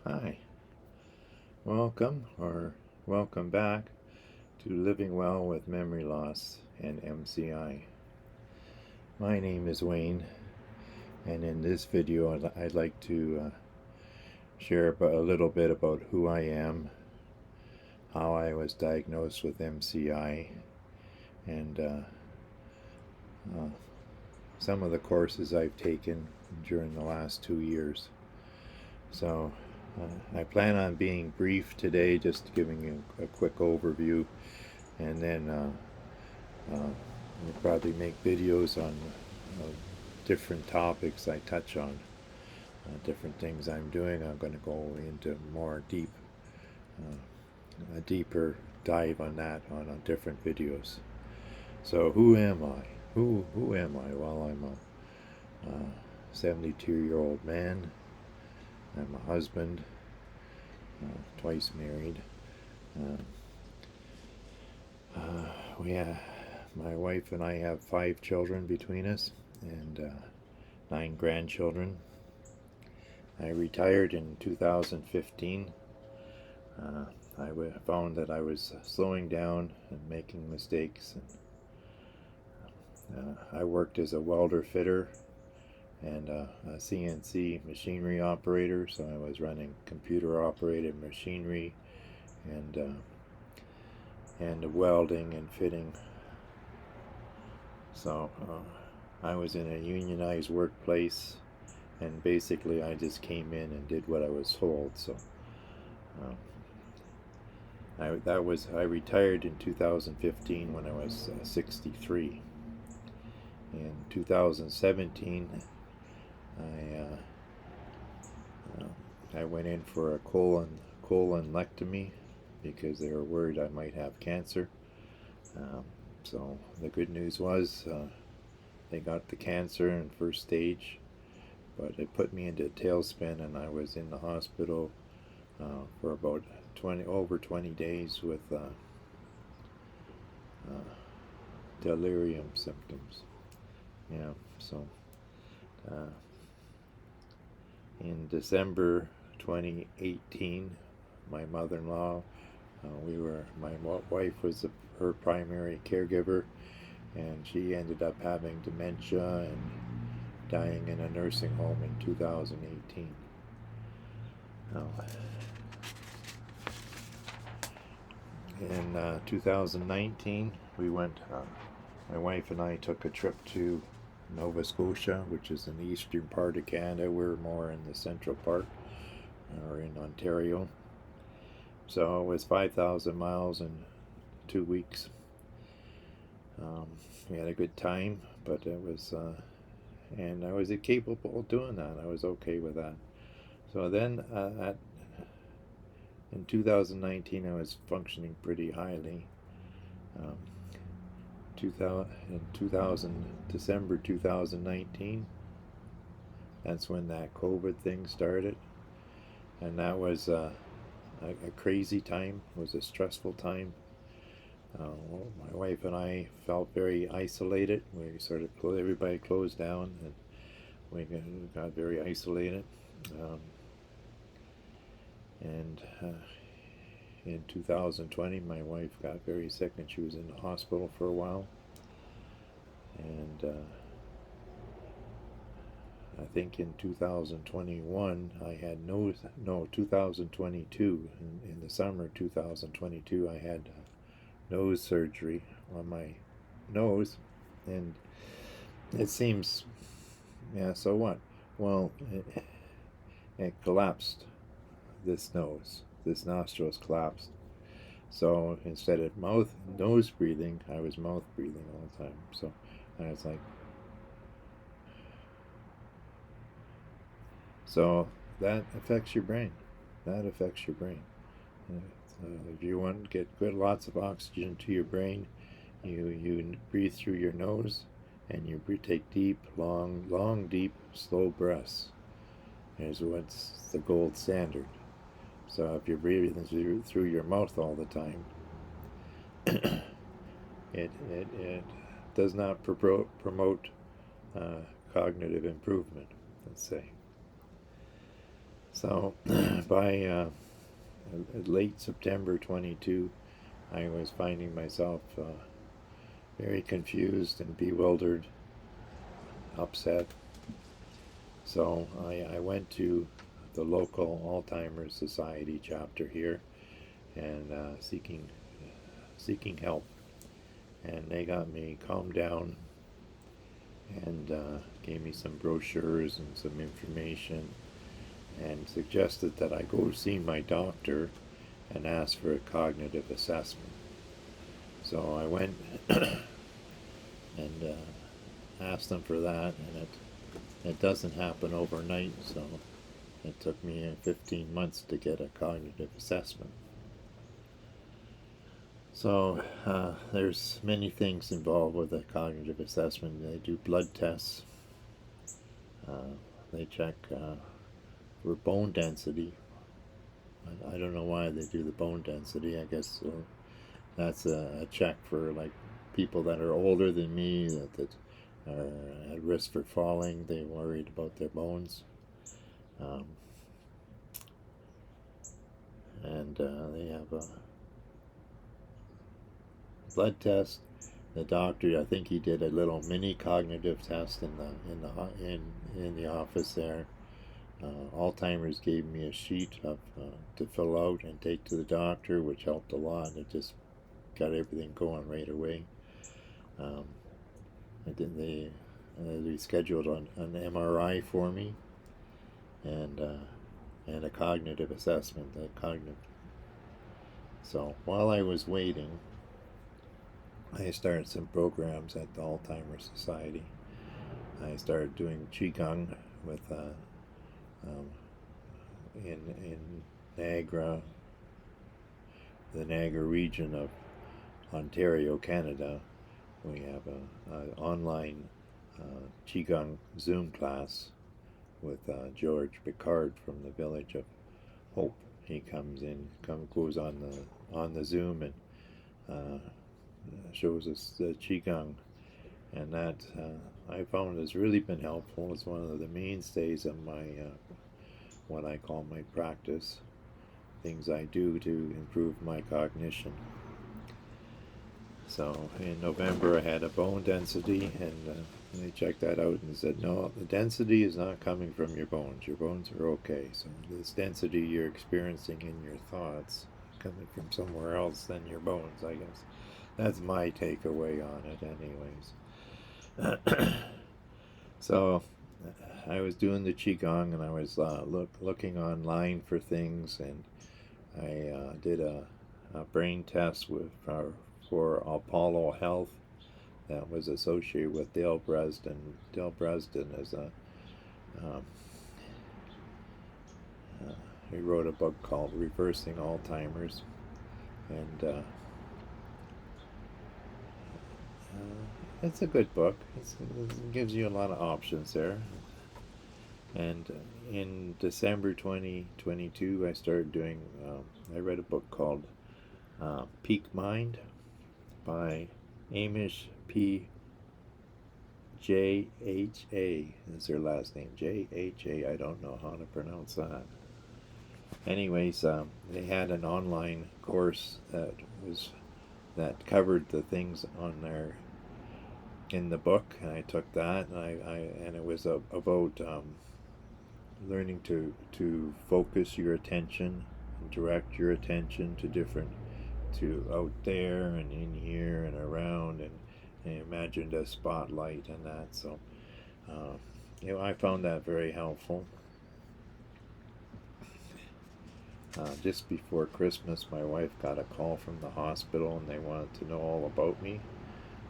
Hi, welcome back to Living Well with Memory Loss and MCI. My name is Wayne, and in this video, I'd like to share a little bit about who I am, how I was diagnosed with MCI, and uh, some of the courses I've taken during the last 2 years. So, I plan on being brief today, just giving you a quick overview, and then we'll probably make videos on different topics I touch on, different things I'm doing. I'm going to go into a deeper dive on that on different videos. So who am I? Who am I? Well, I'm a 72-year-old man. I'm a husband, twice married. Uh, my wife and I have 5 children between us, and 9 grandchildren. I retired in 2015. I found that I was slowing down and making mistakes. And I worked as a welder fitter and a CNC machinery operator, so I was running computer operated machinery and welding and fitting. So I was in a unionized workplace, and basically I just came in and did what I was told. So I retired in 2015 when I was 63. In 2017, I went in for a colonectomy because they were worried I might have cancer. So the good news was they got the cancer in first stage, but it put me into a tailspin, and I was in the hospital for about over 20 days with delirium symptoms. Yeah, so in December 2018, my mother-in-law, my wife was her primary caregiver, and she ended up having dementia and dying in a nursing home in 2018. Now, in 2019, my wife and I took a trip to Nova Scotia, which is in the eastern part of Canada. We're more in the central part, or in Ontario. So it was 5,000 miles in 2 weeks. We had a good time, but it was, and I was capable of doing that. I was okay with that. So then, in 2019, I was functioning pretty highly. December 2019, that's when that COVID thing started, and that was a crazy time. It was a stressful time. My wife and I felt very isolated. We sort of everybody closed down, and we got very isolated. And in 2020, my wife got very sick, and she was in the hospital for a while. And I think in 2021, I had 2022, in the summer of 2022, I had nose surgery on my nose, and it seems, yeah, so what? Well, it collapsed. This nostrils collapsed. So instead of nose breathing, I was mouth breathing all the time. So I was like, so that affects your brain. That affects your brain. If you want to get lots of oxygen to your brain, you breathe through your nose, and you take deep, deep, slow breaths. Is what's the gold standard. So if you're breathing through your mouth all the time, it does not promote cognitive improvement, let's say. So by late September 22, I was finding myself very confused and bewildered, upset. So I went to the local Alzheimer's Society chapter here and seeking help. And they got me calmed down and gave me some brochures and some information and suggested that I go see my doctor and ask for a cognitive assessment. So I went and asked them for that, and it doesn't happen overnight, so it took me 15 months to get a cognitive assessment. So there's many things involved with a cognitive assessment. They do blood tests. They check for bone density. I don't know why they do the bone density. I guess that's a check for like people that are older than me that are at risk for falling. They're worried about their bones. And they have a blood test. The doctor, I think he did a little mini cognitive test in the office there. Alzheimer's gave me a sheet to fill out and take to the doctor, which helped a lot. It just got everything going right away. And then they scheduled an MRI for me and a cognitive assessment. So while I was waiting, I started some programs at the Alzheimer's Society. I started doing Qigong with in Niagara, the Niagara region of Ontario, Canada. We have an online Qigong Zoom class with George Picard from the Village of Hope. He goes on the Zoom and shows us the Qigong, and that I found has really been helpful. It's one of the mainstays of my what I call my practice, things I do to improve my cognition. So in November I had a bone density, and they checked that out and said, no, the density is not coming from your bones. Your bones are okay. So this density you're experiencing in your thoughts coming from somewhere else than your bones, I guess. That's my takeaway on it anyways. So I was doing the Qigong, and I was looking online for things, and I did a brain test for Apollo Health that was associated with Dale Bresden. Dale Bresden is he wrote a book called Reversing Alzheimer's, and it's a good book. It gives you a lot of options there. And in December 2022, I started doing, I read a book called Peak Mind by Amish P. J-H-A is their last name. J-H-A, I don't know how to pronounce that. Anyways, they had an online course that covered the things on there in the book, and I took that, and it was about learning to focus your attention and direct your attention to out there and in here and around, and imagined a spotlight and that. So I found that very helpful. Just before Christmas, my wife got a call from the hospital, and they wanted to know all about me.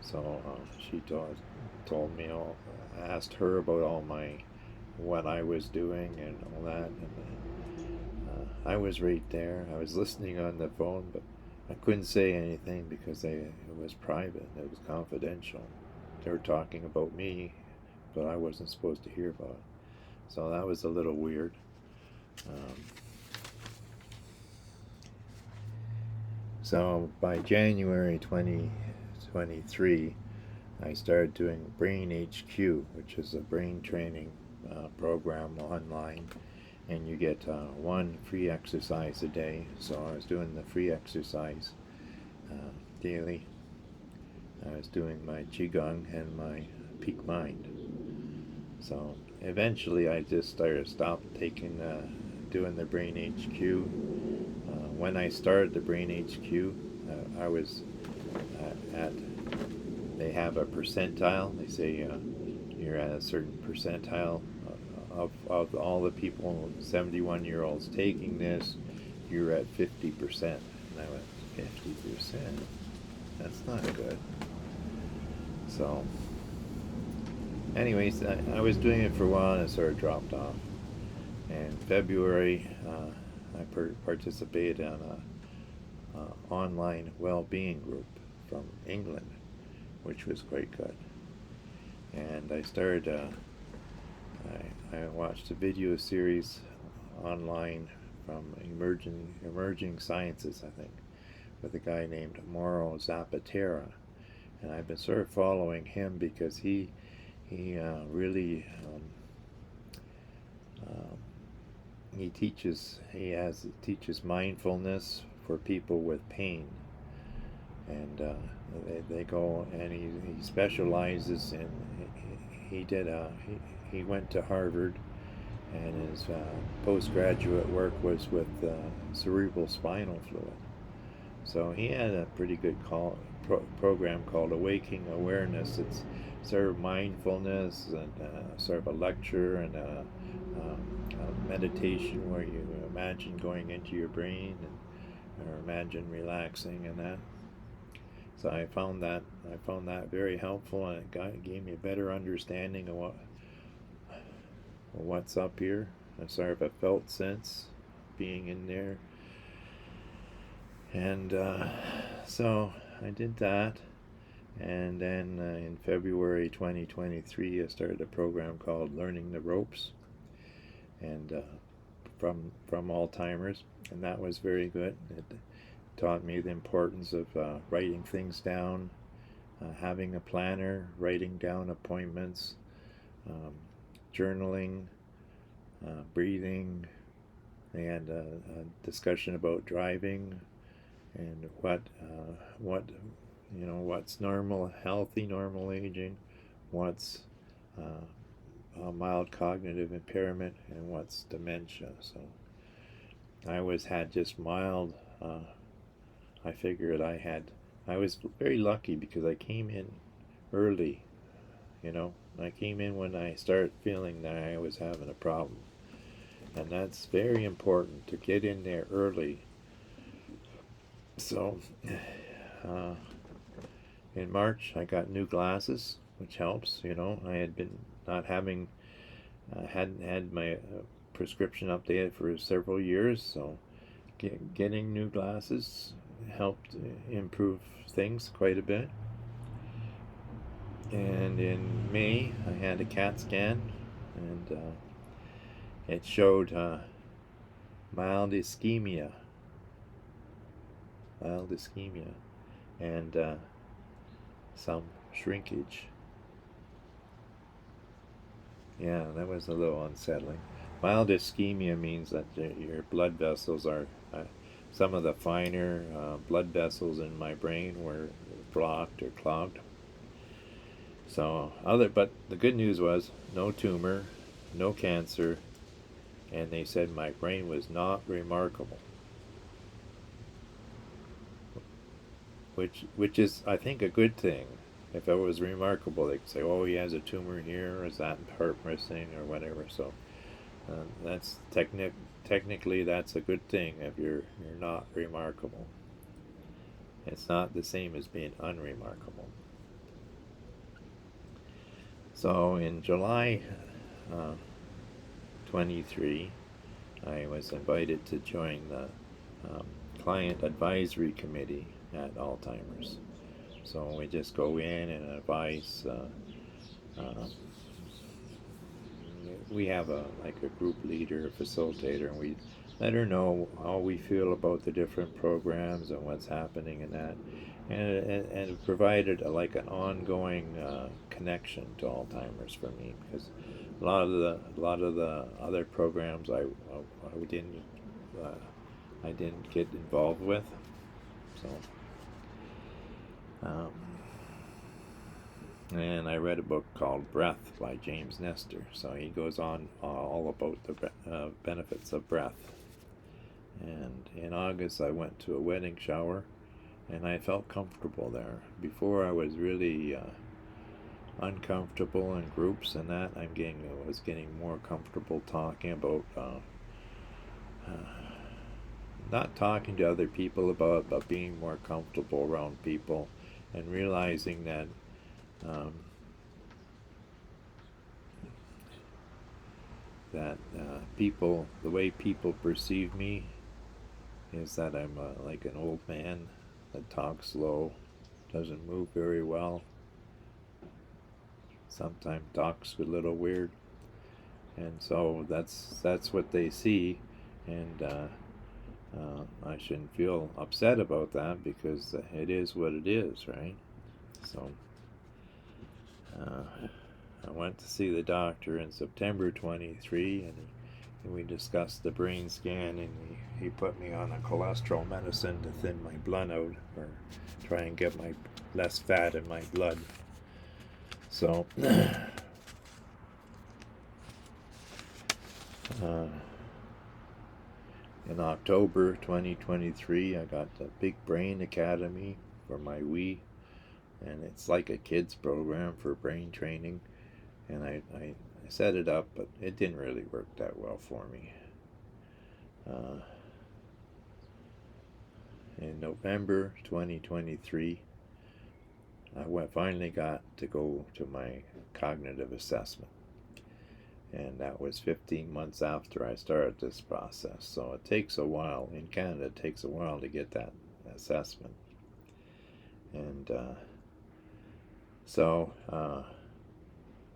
So she told me asked her about what I was doing and all that, and I was right there. I was listening on the phone, but I couldn't say anything because it was private. It was confidential. They were talking about me, but I wasn't supposed to hear about it. So that was a little weird. So by January 2023, I started doing Brain HQ, which is a brain training program online, and you get one free exercise a day. So I was doing the free exercise daily. I was doing my qigong and my peak mind. So eventually, I just stopped taking doing the Brain HQ. When I started the Brain HQ, I was at. They have a percentile. They say you're at a certain percentile of all the people, 71-year-olds taking this. You're at 50%. And I went, 50%? That's not good. So, anyways, I was doing it for a while and it sort of dropped off. In February, I participated in an online well-being group from England, which was quite good. And I started, I watched a video series online from Emerging Sciences, I think, with a guy named Mauro Zapatera. And I've been sort of following him because he really teaches mindfulness for people with pain, and they go, and he specializes in, he went to Harvard, and his postgraduate work was with cerebral spinal fluid. So he had a pretty good program called Awakening Awareness. It's sort of mindfulness and sort of a lecture and a meditation where you imagine going into your brain or imagine relaxing and that. So I found that very helpful, and it gave me a better understanding of what's up here. A sort of a felt sense being in there. And so I did that, and then in February 2023 I started a program called Learning the Ropes, and from Alzheimer's, and that was very good. It taught me the importance of writing things down, having a planner, writing down appointments, journaling, breathing. They had a discussion about driving, and what's normal, healthy normal aging, what's mild cognitive impairment, and what's dementia. So I had just mild. I figured I was very lucky because I came in early. I came in when I started feeling that I was having a problem, and that's very important to get in there early. So in March I got new glasses, which helps. I had been not having, hadn't had my prescription updated for several years, so getting new glasses helped improve things quite a bit. And in May I had a CAT scan, and it showed mild ischemia, and some shrinkage. Yeah, that was a little unsettling. Mild ischemia means that your blood vessels are, some of the finer blood vessels in my brain were blocked or clogged. So but the good news was no tumor, no cancer, and they said my brain was not remarkable. Which is, I think, a good thing. If it was remarkable, they could say, "Oh, he has a tumor here, or is that part missing, or whatever." So that's technically that's a good thing if you're not remarkable. It's not the same as being unremarkable. So in July 23, I was invited to join the client advisory committee at Alzheimer's. So we just go in and advise. We have a group leader, a facilitator, and we let her know how we feel about the different programs and what's happening in that, and it provided an ongoing connection to Alzheimer's for me, because a lot of the other programs uh, I didn't get involved with. So, and I read a book called Breath by James Nestor. So he goes on all about the benefits of breath. And in August, I went to a wedding shower, and I felt comfortable there. Before, I was really uncomfortable in groups, and that I was getting more comfortable talking about. Not talking to other people about, but being more comfortable around people, and realizing that people, the way people perceive me is that I'm like an old man that talks slow, doesn't move very well, sometimes talks a little weird, and so that's what they see, and I shouldn't feel upset about that because it is what it is, right? So I went to see the doctor in September 23, and we discussed the brain scan, and he put me on a cholesterol medicine to thin my blood out, or try and get less fat in my blood. So in October 2023, I got the Big Brain Academy for my Wii, and it's like a kids program for brain training, and I set it up, but it didn't really work that well for me. In November 2023, I finally got to go to my cognitive assessment, and that was 15 months after I started this process. So it takes a while. In Canada, it takes a while to get that assessment. And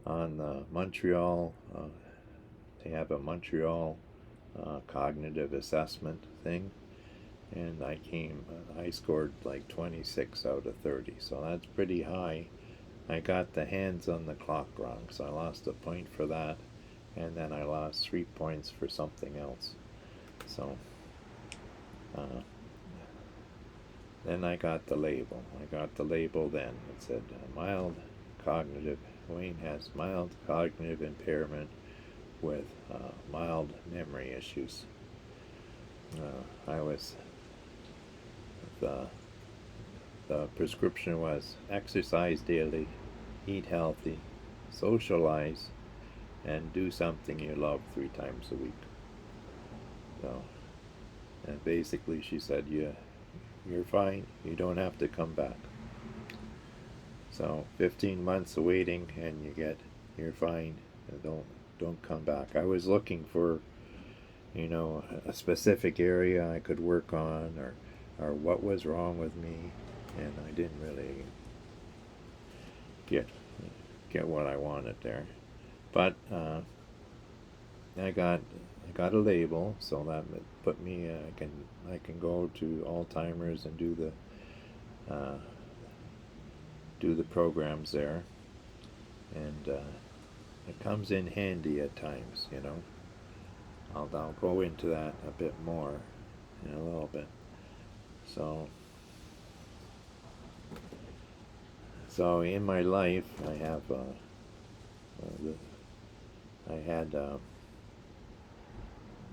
on Montreal, they have a Montreal cognitive assessment thing, and I scored like 26 out of 30, so that's pretty high. I got the hands on the clock wrong, so I lost a point for that, and then I lost 3 points for something else. So then I got the label. Then. It said mild cognitive, Wayne has mild cognitive impairment with mild memory issues. The prescription was exercise daily, eat healthy, socialize, and do something you love 3 times a week. So, and basically she said, you're fine, you don't have to come back. So 15 months of waiting, and you're fine, don't come back. I was looking for, a specific area I could work on, or what was wrong with me, and I didn't really get what I wanted there. But I got a label, so that put me. I can go to Alzheimer's and do the programs there, and it comes in handy at times. I'll go into that a bit more in a little bit. So in my life, I have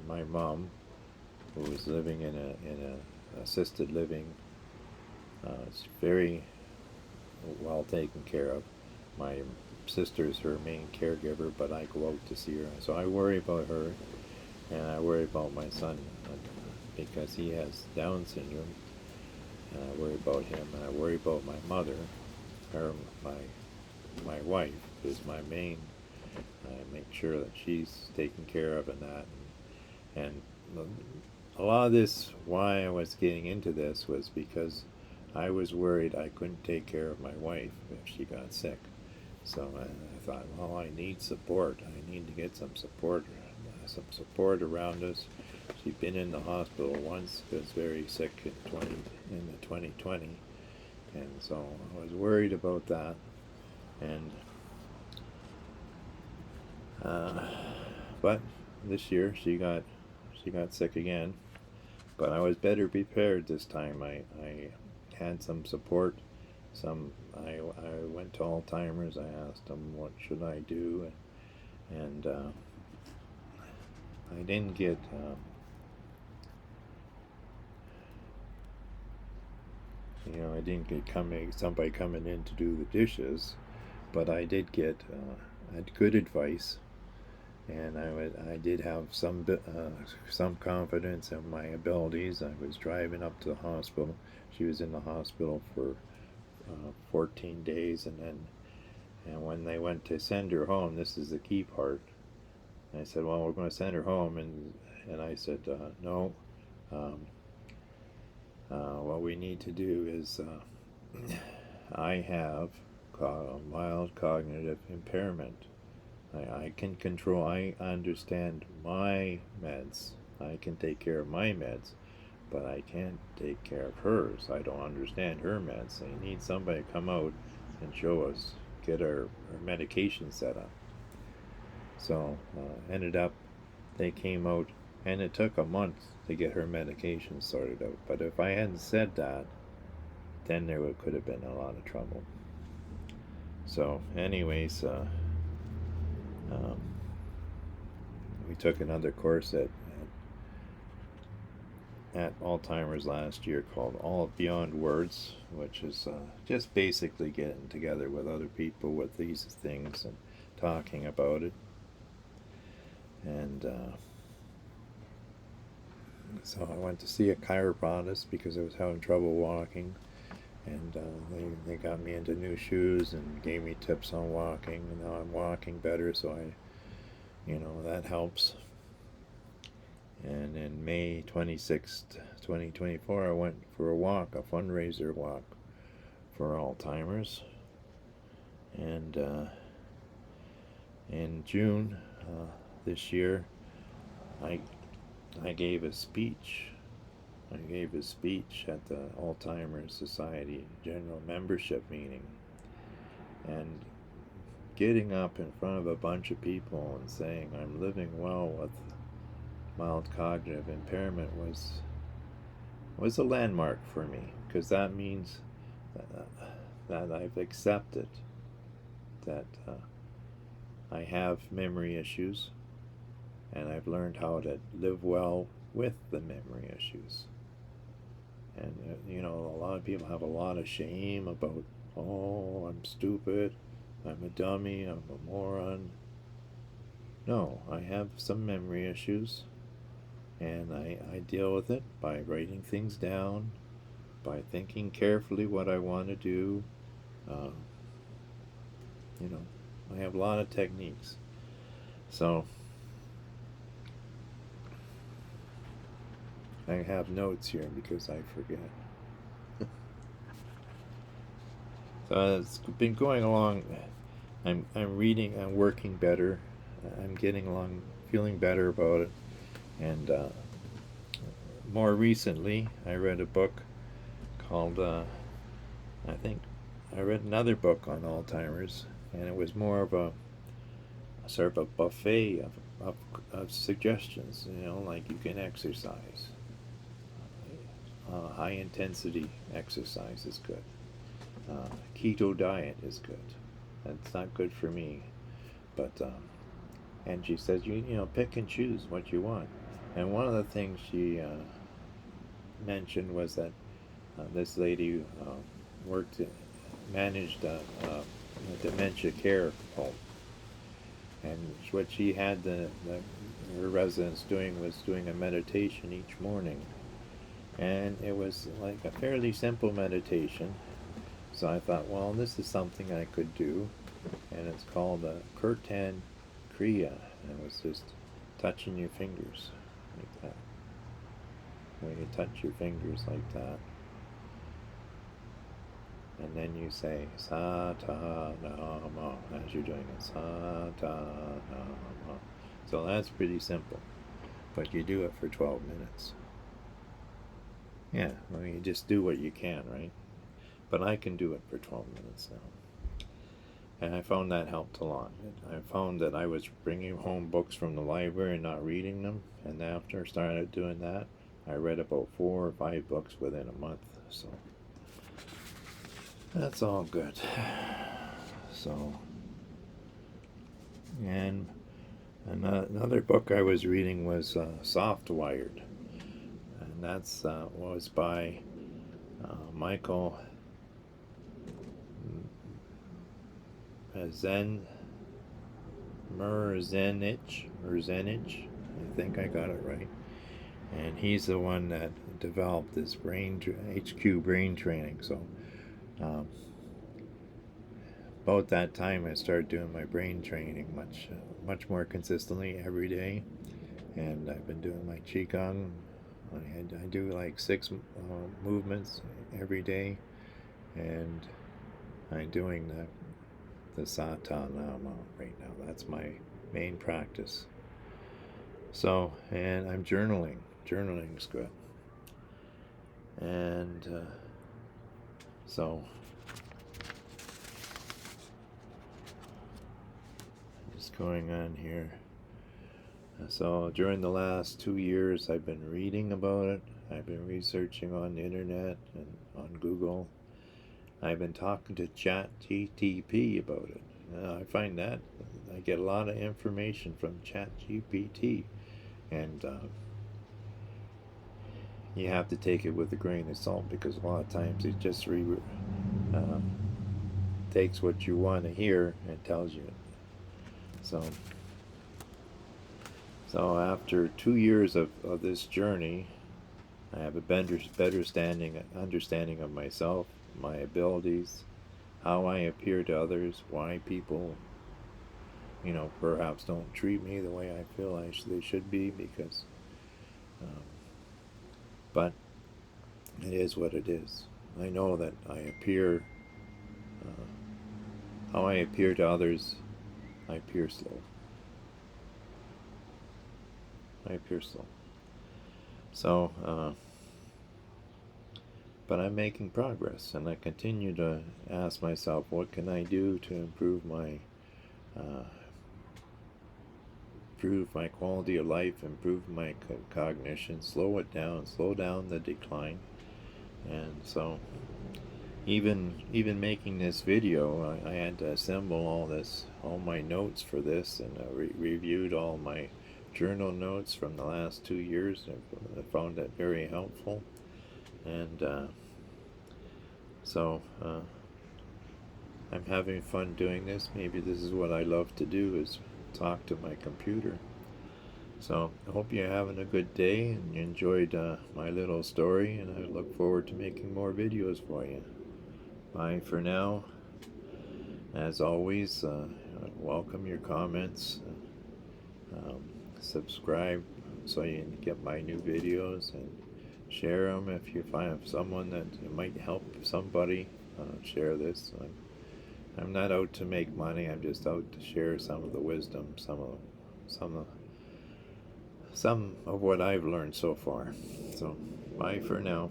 my mom, who was living in a assisted living. It's very well taken care of. My sister's her main caregiver, but I go out to see her. So I worry about her, and I worry about my son because he has Down syndrome. And I worry about him, and I worry about my mother, or my wife is my main. I make sure that she's taken care of, and a lot of this, why I was getting into this, was because I was worried I couldn't take care of my wife if she got sick. So I thought, well, I need support. I need to get some support around us. She'd been in the hospital once, was very sick in the 2020, and so I was worried about that. And Uh, but this year she got sick again. But I was better prepared this time. I had some support. I went to Alzheimer's. I asked them what should I do, and I didn't get. I didn't get somebody coming in to do the dishes, but I did get good advice, and I did have some confidence in my abilities. I was driving up to the hospital. She was in the hospital for 14 days, and when they went to send her home, this is the key part. I said, "Well, we're going to send her home," and I said, "No. Um, what we need to do is I have mild cognitive impairment. I can control, I understand my meds. I can take care of my meds, but I can't take care of hers. I don't understand her meds. I need somebody to come out and show us, get our medication set up." So ended up, they came out, and it took a month to get her medication sorted out. But if I hadn't said that, then could have been a lot of trouble. So anyways, um, we took another course at Alzheimer's last year called All Beyond Words, which is just basically getting together with other people with these things and talking about it. And so I went to see a chiropractor because I was having trouble walking, and they got me into new shoes and gave me tips on walking, and now I'm walking better, so that helps. And in May 26th, 2024, I went for a walk, a fundraiser walk for Alzheimer's. And in June this year, I gave a speech. I gave a speech at the Alzheimer's Society General Membership meeting. And getting up in front of a bunch of people and saying I'm living well with mild cognitive impairment was a landmark for me, because that means that I've accepted that I have memory issues, and I've learned how to live well with the memory issues. And a lot of people have a lot of shame about, oh, I'm stupid, I'm a dummy, I'm a moron. No, I have some memory issues, and I deal with it by writing things down, by thinking carefully what I want to do. I have a lot of techniques. So I have notes here because I forget. So it's been going along. I'm reading. I'm working better. I'm getting along, feeling better about it. And more recently, I read a book called. I think I read another book on Alzheimer's, and it was more of a sort of a buffet of suggestions. Like you can exercise. High intensity exercise is good. Keto diet is good. That's not good for me, but and she says you pick and choose what you want. And one of the things she mentioned was that this lady managed a dementia care home, and what she had her residents doing was doing a meditation each morning, and it was like a fairly simple meditation. So I thought, well, this is something I could do, and it's called a Kirtan Kriya, and it was just touching your fingers like that. When you touch your fingers like that, and then you say Sa Ta Nama as you're doing it. Sa Ta Nama. So that's pretty simple, but you do it for 12 minutes. Yeah, you just do what you can, right? But I can do it for 12 minutes now. And I found that helped a lot. I found that I was bringing home books from the library and not reading them, and after I started doing that, I read about 4 or 5 books within a month. So that's all good. So, and another book I was reading was Soft Wired, and that's was by Michael Merzenich. I think I got it right. And he's the one that developed this HQ brain training. So about that time, I started doing my brain training much more consistently every day. And I've been doing my qigong. I do like 6 movements every day, and I'm doing the Sata Nama right now. That's my main practice. So, and I'm journaling. Journaling's good. And so, just going on here. So during the last 2 years, I've been reading about it. I've been researching on the internet and on Google. I've been talking to ChatGPT about it. I find that I get a lot of information from ChatGPT, and you have to take it with a grain of salt, because a lot of times it just takes what you want to hear and tells you it. So after 2 years of this journey, I have a better understanding of myself, my abilities, how I appear to others, why people, perhaps don't treat me the way I feel they should be, because, but it is what it is. I know that how I appear to others, I appear slow. So, but I'm making progress, and I continue to ask myself, what can I do to improve my quality of life, improve my cognition, slow down the decline. And so, even making this video, I had to assemble all my notes for this, and reviewed all my journal notes from the last 2 years. I found that very helpful, and so I'm having fun doing this. Maybe this is what I love to do, is talk to my computer. So I hope you're having a good day and you enjoyed my little story, and I look forward to making more videos for you. Bye for now. As always, welcome your comments. Subscribe so you can get my new videos, and share them if you find someone that might help somebody. Share this. I'm not out to make money. I'm just out to share some of the wisdom, some of what I've learned so far. So bye for now.